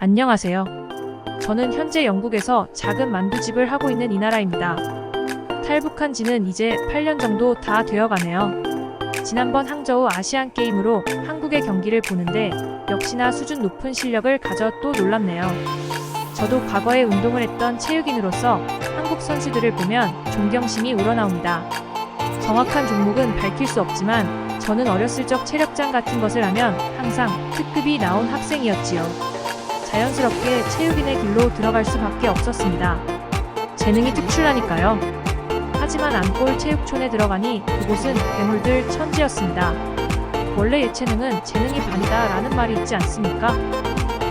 안녕하세요. 저는 현재 영국에서 작은 만두집을 하고 있는 이나라입니다. 탈북한 지는 이제 8년 정도 다 되어 가네요. 지난번 항저우 아시안 게임으로 한국의 경기를 보는데 역시나 수준 높은 실력을 가져 또 놀랍네요. 저도 과거에 운동을 했던 체육인으로서 한국 선수들을 보면 존경심이 우러나옵니다. 정확한 종목은 밝힐 수 없지만 저는 어렸을 적 체력장 같은 것을 하면 항상 특급이 나온 학생이었지요. 자연스럽게 체육인의 길로 들어갈 수밖에 없었습니다. 재능이 특출나니까요. 하지만 안골 체육촌에 들어가니 그곳은 괴물들 천지였습니다. 원래 예체능은 재능이 반이다 라는 말이 있지 않습니까?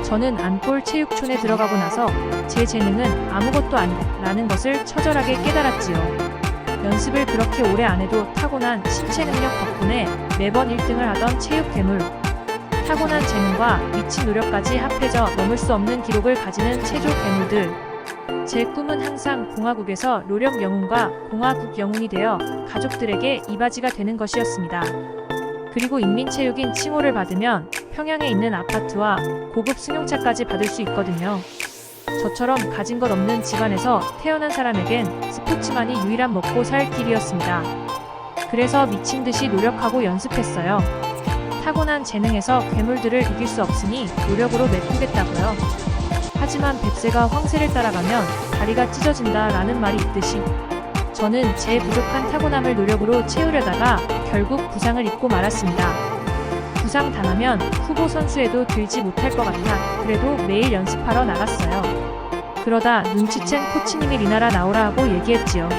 저는 안골 체육촌에 들어가고 나서 제 재능은 아무것도 아니라는 것을 처절하게 깨달았지요. 연습을 그렇게 오래 안 해도 타고난 신체 능력 덕분에 매번 1등을 하던 체육 괴물. 타고난 재능과 미친 노력까지 합해져 넘을 수 없는 기록을 가지는 체조 괴물들. 제 꿈은 항상 공화국에서 노력 영웅과 공화국 영웅이 되어 가족들에게 이바지가 되는 것이었습니다. 그리고 인민체육인 칭호를 받으면 평양에 있는 아파트와 고급 승용차까지 받을 수 있거든요. 저처럼 가진 것 없는 집안에서 태어난 사람에겐 스포츠만이 유일한 먹고 살 길이었습니다. 그래서 미친 듯이 노력하고 연습했어요. 타고난 재능에서 괴물들을 이길 수 없으니 노력으로 메꾸겠다고요. 하지만 뱁새가 황새를 따라가면 다리가 찢어진다 라는 말이 있듯이 저는 제 부족한 타고남을 노력으로 채우려다가 결국 부상을 입고 말았습니다. 부상 당하면 후보 선수에도 들지 못할 것 같아 그래도 매일 연습하러 나갔어요. 그러다 눈치챈 코치님이 리나라 나오라 하고 얘기했지요.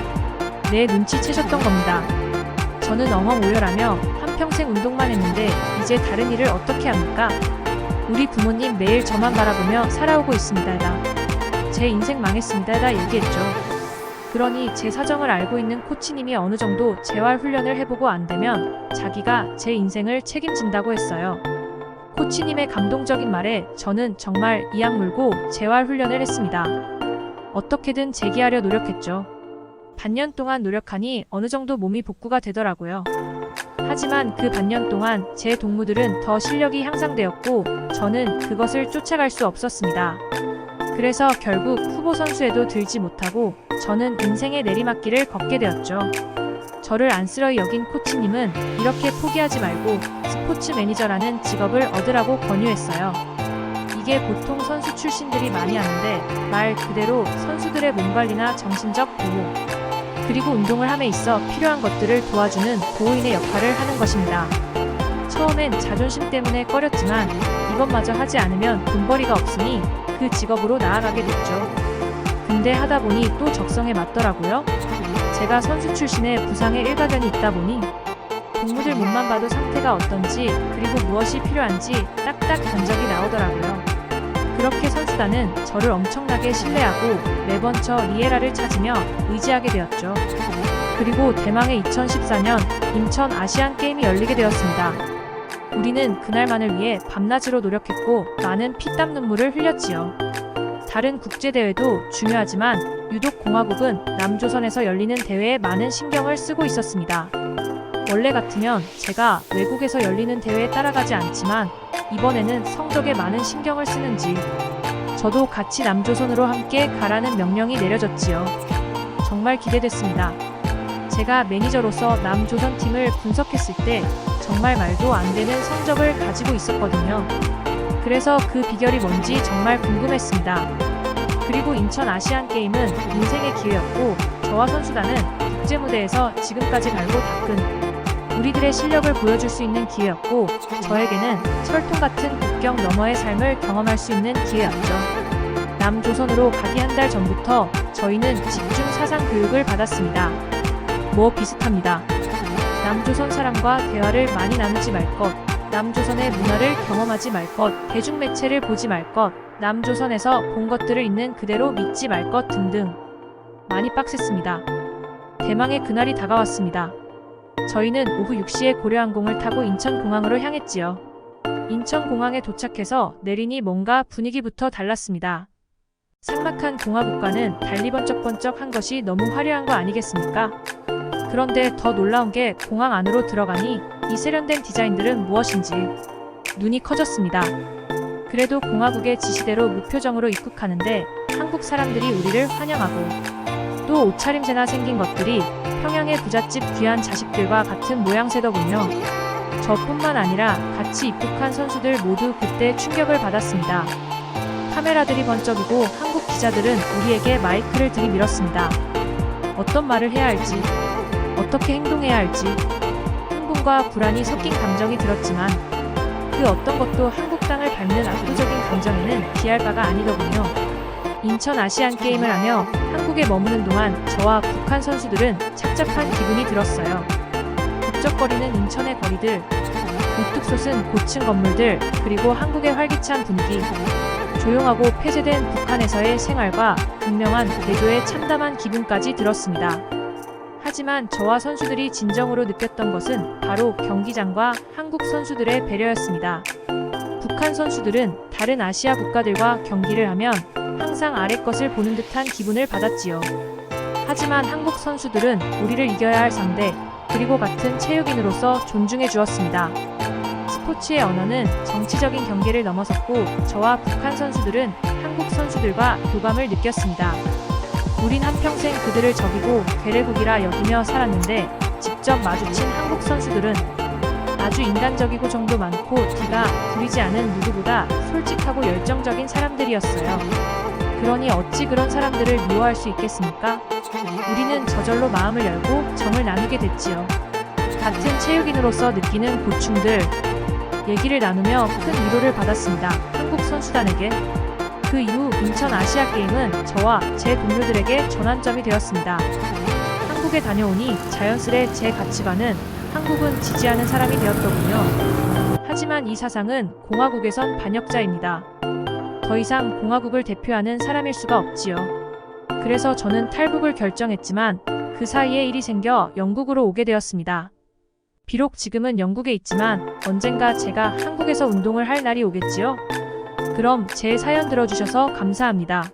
네, 눈치채셨던 겁니다. 저는 엉엉 오열하며 한평생 운동만 했는데 이제 다른 일을 어떻게 합니까? 우리 부모님 매일 저만 바라보며 살아오고 있습니다. 제 인생 망했습니다. 얘기했죠. 그러니 제 사정을 알고 있는 코치님이 어느 정도 재활 훈련을 해보고 안 되면 자기가 제 인생을 책임진다고 했어요. 코치님의 감동적인 말에 저는 정말 이악 물고 재활 훈련을 했습니다. 어떻게든 재기하려 노력했죠. 반년 동안 노력하니 어느 정도 몸이 복구가 되더라고요. 하지만 그 반년 동안 제 동무들은 더 실력이 향상되었고 저는 그것을 쫓아갈 수 없었습니다. 그래서 결국 후보 선수에도 들지 못하고 저는 인생의 내리막길을 걷게 되었죠. 저를 안쓰러이 여긴 코치님은 이렇게 포기하지 말고 스포츠 매니저라는 직업을 얻으라고 권유했어요. 이게 보통 선수 출신들이 많이 하는데 말 그대로 선수들의 몸관리나 정신적 보호 그리고 운동을 함에 있어 필요한 것들을 도와주는 보호인의 역할을 하는 것입니다. 처음엔 자존심 때문에 꺼렸지만 이것마저 하지 않으면 돈벌이가 없으니 그 직업으로 나아가게 됐죠. 근데 하다 보니 또 적성에 맞더라고요. 제가 선수 출신에 부상에 일가견이 있다 보니 동무들 몸만 봐도 상태가 어떤지 그리고 무엇이 필요한지 딱딱 견적이 나오더라고요. 그렇게 선수단은 저를 엄청나게 신뢰하고 매번 저 리에라를 찾으며 의지하게 되었죠. 그리고 대망의 2014년 인천 아시안 게임이 열리게 되었습니다. 우리는 그날만을 위해 밤낮으로 노력했고 많은 피땀 눈물을 흘렸지요. 다른 국제대회도 중요하지만 유독 공화국은 남조선에서 열리는 대회에 많은 신경을 쓰고 있었습니다. 원래 같으면 제가 외국에서 열리는 대회에 따라가지 않지만 이번에는 성적에 많은 신경을 쓰는지 저도 같이 남조선으로 함께 가라는 명령이 내려졌지요. 정말 기대됐습니다. 제가 매니저로서 남조선 팀을 분석했을 때 정말 말도 안 되는 성적을 가지고 있었거든요. 그래서 그 비결이 뭔지 정말 궁금했습니다. 그리고 인천 아시안 게임은 인생의 기회였고 저와 선수단은 국제무대에서 지금까지 갈고 닦은 우리들의 실력을 보여줄 수 있는 기회였고 저에게는 철통 같은 국경 너머의 삶을 경험할 수 있는 기회였죠. 남조선으로 가기 한 달 전부터 저희는 집중 사상 교육을 받았습니다. 뭐 비슷합니다. 남조선 사람과 대화를 많이 나누지 말 것, 남조선의 문화를 경험하지 말 것, 대중매체를 보지 말 것, 남조선에서 본 것들을 있는 그대로 믿지 말 것 등등 많이 빡셌습니다. 대망의 그날이 다가왔습니다. 저희는 오후 6시에 고려항공을 타고 인천공항으로 향했지요. 인천공항에 도착해서 내리니 뭔가 분위기부터 달랐습니다. 삭막한 공화국과는 달리 번쩍번쩍한 것이 너무 화려한 거 아니겠습니까? 그런데 더 놀라운 게 공항 안으로 들어가니 이 세련된 디자인들은 무엇인지 눈이 커졌습니다. 그래도 공화국의 지시대로 무표정으로 입국하는데 한국 사람들이 우리를 환영하고 또 옷차림새나 생긴 것들이 평양의 부잣집 귀한 자식들과 같은 모양새더군요. 저뿐만 아니라 같이 입국한 선수들 모두 그때 충격을 받았습니다. 카메라들이 번쩍이고 한국 기자들은 우리에게 마이크를 들이밀었습니다. 어떤 말을 해야 할지, 어떻게 행동해야 할지 흥분과 불안이 섞인 감정이 들었지만 그 어떤 것도 한국 땅을 밟는 압도적인 감정에는 비할 바가 아니더군요. 인천 아시안 게임을 하며 한국에 머무는 동안 저와 북한 선수들은 착잡한 기분이 들었어요. 북적거리는 인천의 거리들, 우뚝 솟은 고층 건물들, 그리고 한국의 활기찬 분위기, 조용하고 폐쇄된 북한에서의 생활과 분명한 내조의 참담한 기분까지 들었습니다. 하지만 저와 선수들이 진정으로 느꼈던 것은 바로 경기장과 한국 선수들의 배려였습니다. 북한 선수들은 다른 아시아 국가들과 경기를 하면 항상 아래 것을 보는 듯한 기분을 받았지요. 하지만 한국 선수들은 우리를 이겨야 할 상대, 그리고 같은 체육인으로서 존중해 주었습니다. 스포츠의 언어는 정치적인 경계를 넘어섰고 저와 북한 선수들은 한국 선수들과 교감을 느꼈습니다. 우린 한평생 그들을 적이고 괴뢰국이라 여기며 살았는데 직접 마주친 한국 선수들은 아주 인간적이고 정도 많고 티가 부리지 않은 누구보다 솔직하고 열정적인 사람들이었어요. 그러니 어찌 그런 사람들을 미워할 수 있겠습니까? 우리는 저절로 마음을 열고 정을 나누게 됐지요. 같은 체육인으로서 느끼는 고충들, 얘기를 나누며 큰 위로를 받았습니다. 한국 선수단에게. 그 이후 인천 아시아게임은 저와 제 동료들에게 전환점이 되었습니다. 한국에 다녀오니 자연스레 제 가치관은 한국은 지지하는 사람이 되었더군요. 하지만 이 사상은 공화국에선 반역자입니다. 더 이상 공화국을 대표하는 사람일 수가 없지요. 그래서 저는 탈북을 결정했지만 그 사이에 일이 생겨 영국으로 오게 되었습니다. 비록 지금은 영국에 있지만 언젠가 제가 한국에서 운동을 할 날이 오겠지요? 그럼 제 사연 들어주셔서 감사합니다.